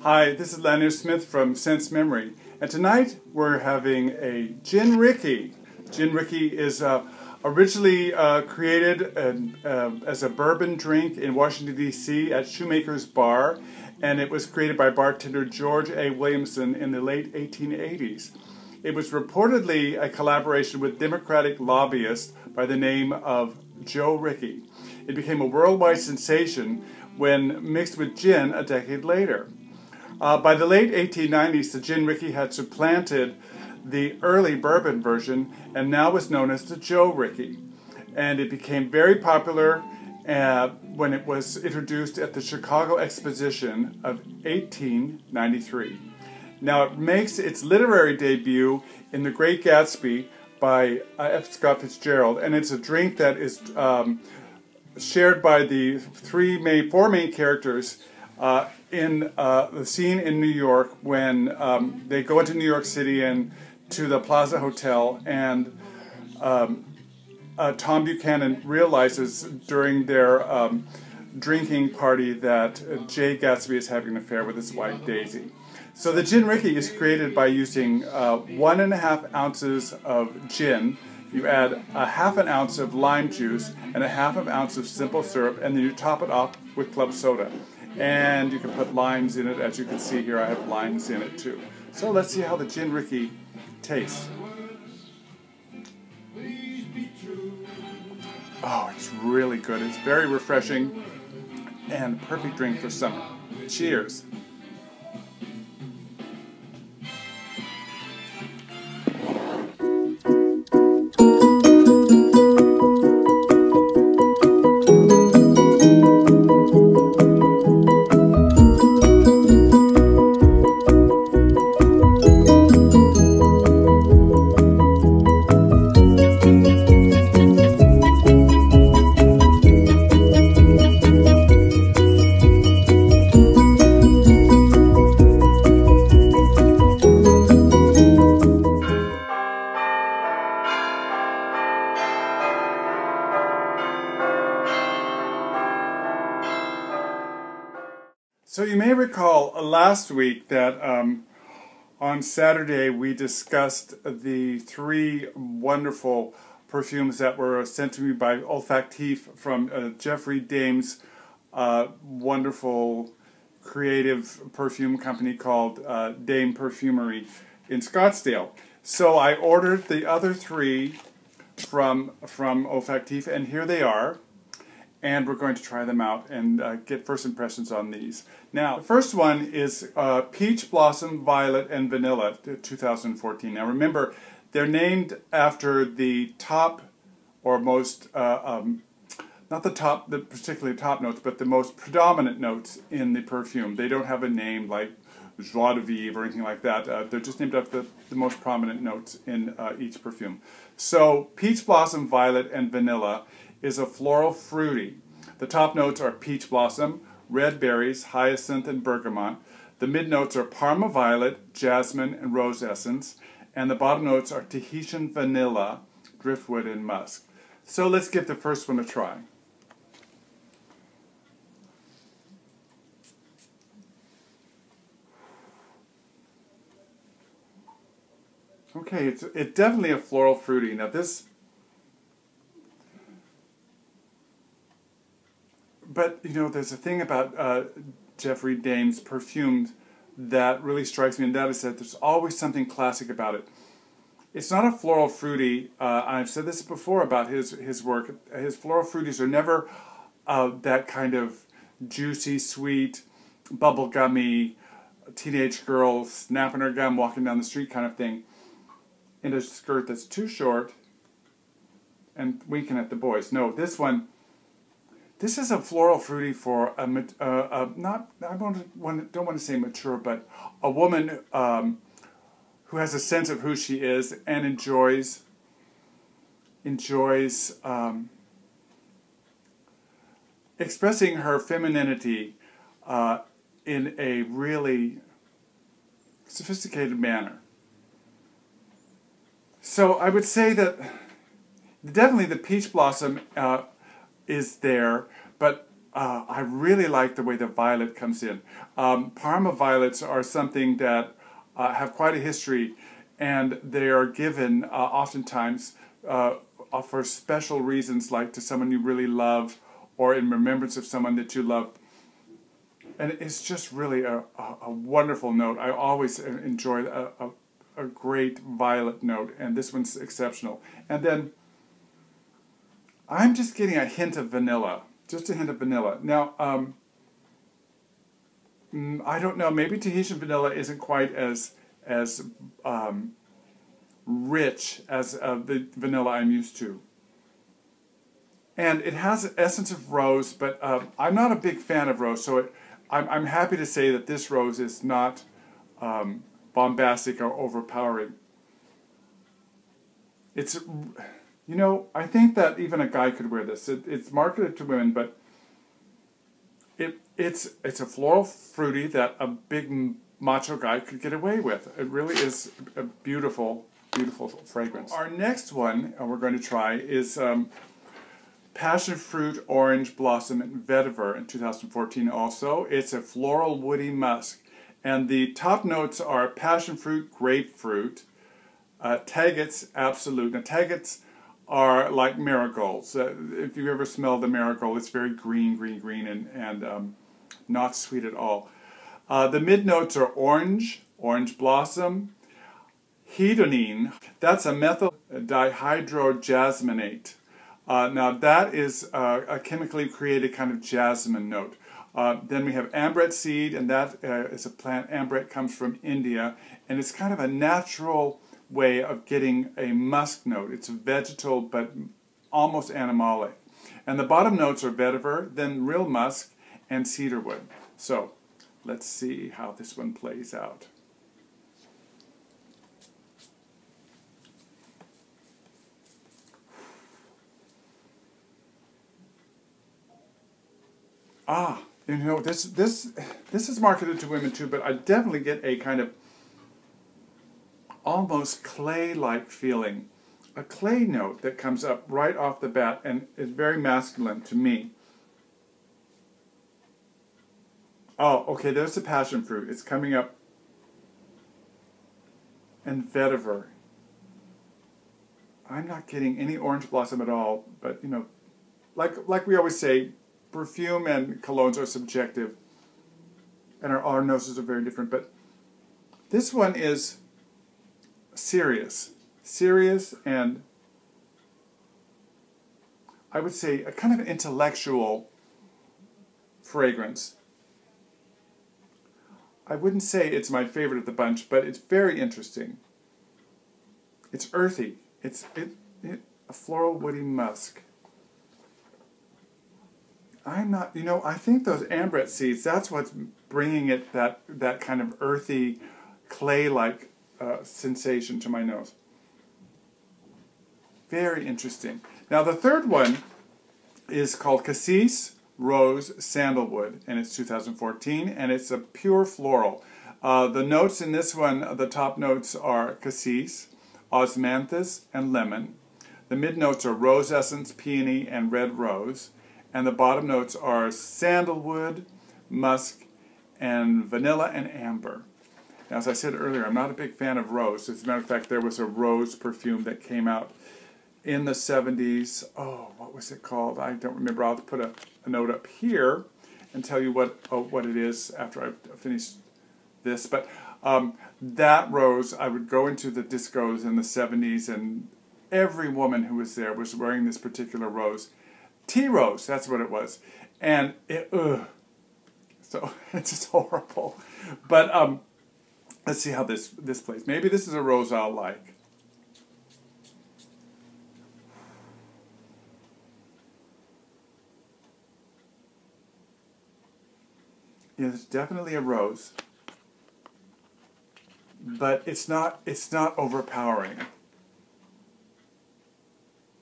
Hi, this is Lanyard Smith from Sense Memory, and tonight we're having a Gin Rickey. Gin Rickey is originally created as a bourbon drink in Washington, D.C. at Shoemaker's Bar, and it was created by bartender George A. Williamson in the late 1880s. It was reportedly a collaboration with Democratic lobbyist by the name of Joe Rickey. It became a worldwide sensation when mixed with gin a decade later. By the late 1890s, the Gin Rickey had supplanted the early bourbon version and now was known as the Joe Rickey. And it became very popular when it was introduced at the Chicago Exposition of 1893. Now it makes its literary debut in The Great Gatsby by F. Scott Fitzgerald, and it's a drink that is shared by the four main characters in the scene in New York when they go into New York City and to the Plaza Hotel, and Tom Buchanan realizes during their drinking party that Jay Gatsby is having an affair with his wife Daisy. So the Gin Rickey is created by using 1.5 ounces of gin. You add a half an ounce of lime juice and a half an ounce of simple syrup, and then you top it off with club soda. And you can put limes in it. As you can see here, I have limes in it too. So let's see how the Gin Rickey tastes. Oh, it's really good. It's very refreshing and perfect drink for summer. Cheers. So you may recall last week that on Saturday we discussed the 3 wonderful perfumes that were sent to me by Olfactif from Jeffrey Dame's wonderful creative perfume company called Dame Perfumery in Scottsdale. So I ordered the other 3 from Olfactif, and here they are. And we're going to try them out and get first impressions on these. Now, the first one is Peach Blossom, Violet, and Vanilla 2014. Now remember, they're named after the top or most, not the particularly top notes, but the most predominant notes in the perfume. They don't have a name like Joie de Vivre or anything like that. They're just named after the most prominent notes in each perfume. So Peach Blossom, Violet, and Vanilla is a floral fruity. The top notes are peach blossom, red berries, hyacinth, and bergamot. The mid notes are Parma violet, jasmine, and rose essence. And the bottom notes are Tahitian vanilla, driftwood, and musk. So let's give the first one a try. Okay, it's definitely a floral fruity. Now this, but you know, there's a thing about Jeffrey Dame's perfumes that really strikes me, and that is that there's always something classic about it. It's not a floral fruity. I've said this before about his work. His floral fruities are never that kind of juicy, sweet, bubblegummy, teenage girl snapping her gum, walking down the street kind of thing, in a skirt that's too short and winking at the boys. No, this one. This is a floral fruity for don't want to say mature, but a woman who has a sense of who she is and enjoys expressing her femininity in a really sophisticated manner. So I would say that definitely the peach blossom is there, but I really like the way the violet comes in. Parma violets are something that have quite a history, and they are given oftentimes for special reasons, like to someone you really love or in remembrance of someone that you love. And it's just really a wonderful note. I always enjoy a great violet note, and this one's exceptional. And then I'm just getting a hint of vanilla, just a hint of vanilla. Now, I don't know, maybe Tahitian vanilla isn't quite as rich as the vanilla I'm used to. And it has an essence of rose, but I'm not a big fan of rose, so I'm happy to say that this rose is not bombastic or overpowering. It's, you know, I think that even a guy could wear this. It's marketed to women, but it's a floral fruity that a big macho guy could get away with. It really is a beautiful, beautiful fragrance. Our next one we're going to try is Passion Fruit Orange Blossom and Vetiver in 2014 also. It's a floral woody musk. And the top notes are passion fruit, grapefruit, tagates, absolute. Now tagates are like marigolds. If you ever smell the marigold, it's very green, green, green, and not sweet at all. The mid notes are orange, orange blossom, hedonine. That's a methyl dihydrojasminate. Now that is a chemically created kind of jasmine note. Then we have ambret seed, and that is a plant. Ambret comes from India, and it's kind of a natural way of getting a musk note. It's vegetal, but almost animalic. And the bottom notes are vetiver, then real musk, and cedarwood. So let's see how this one plays out. You know, this is marketed to women too, but I definitely get a kind of almost clay-like feeling. A clay note that comes up right off the bat and is very masculine to me. Oh, okay, there's the passion fruit. It's coming up. And vetiver. I'm not getting any orange blossom at all, but you know, like we always say, perfume and colognes are subjective, and our noses are very different, but this one is serious, and I would say a kind of intellectual fragrance. I wouldn't say it's my favorite of the bunch, but it's very interesting. It's earthy. It's a floral woody musk. I'm not, you know, I think those ambret seeds, that's what's bringing it that kind of earthy, clay-like sensation to my nose. Very interesting. Now the third one is called Cassis Rose Sandalwood, and it's 2014, and it's a pure floral. The notes in this one, the top notes are cassis, osmanthus, and lemon. The mid notes are rose essence, peony, and red rose. And the bottom notes are sandalwood, musk, and vanilla and amber. Now, as I said earlier, I'm not a big fan of rose. As a matter of fact, there was a rose perfume that came out in the 70s. Oh, what was it called? I don't remember. I'll put a note up here and tell you what it is after I finish this. But that rose, I would go into the discos in the 70s, and every woman who was there was wearing this particular rose. Tea rose, that's what it was. And it, so it's just horrible. But let's see how this plays. Maybe this is a rose I'll like. Yeah, it's definitely a rose. But it's not overpowering.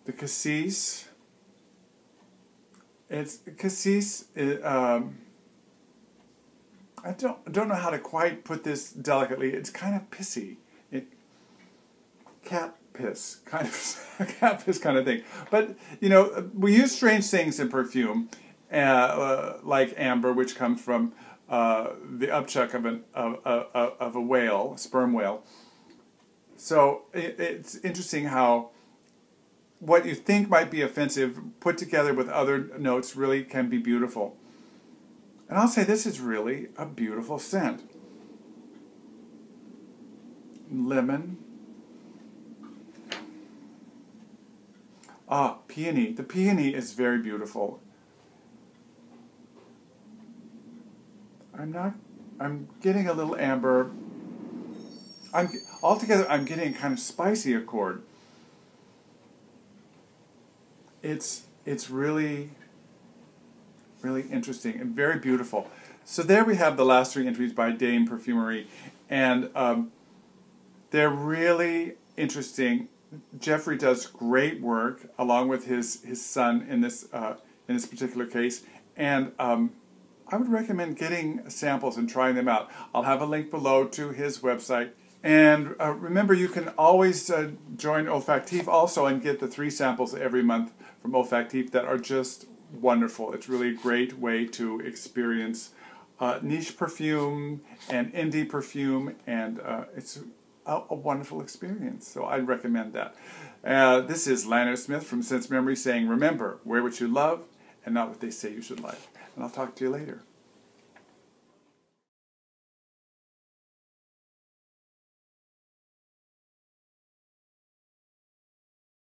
The cassis. It's cassis. I don't know how to quite put this delicately. It's kind of pissy. Cat piss kind of cat piss kind of thing. But you know, we use strange things in perfume, like amber, which comes from the upchuck of a whale, a sperm whale. So it's interesting how what you think might be offensive, put together with other notes, really can be beautiful. And I'll say this is really a beautiful scent. Lemon. Ah, peony. The peony is very beautiful. I'm getting a little amber. Altogether, I'm getting a kind of spicy accord. It's really, really interesting and very beautiful. So there we have the last 3 entries by Dame Perfumery, and they're really interesting. Jeffrey does great work along with his son in this particular case, and I would recommend getting samples and trying them out. I'll have a link below to his website. And remember, you can always join Olfactif also and get the 3 samples every month from Olfactif that are just wonderful. It's really a great way to experience niche perfume and indie perfume, and it's a wonderful experience. So I'd recommend that. This is Lionel Smith from Sense Memory saying, remember, wear what you love and not what they say you should like. And I'll talk to you later.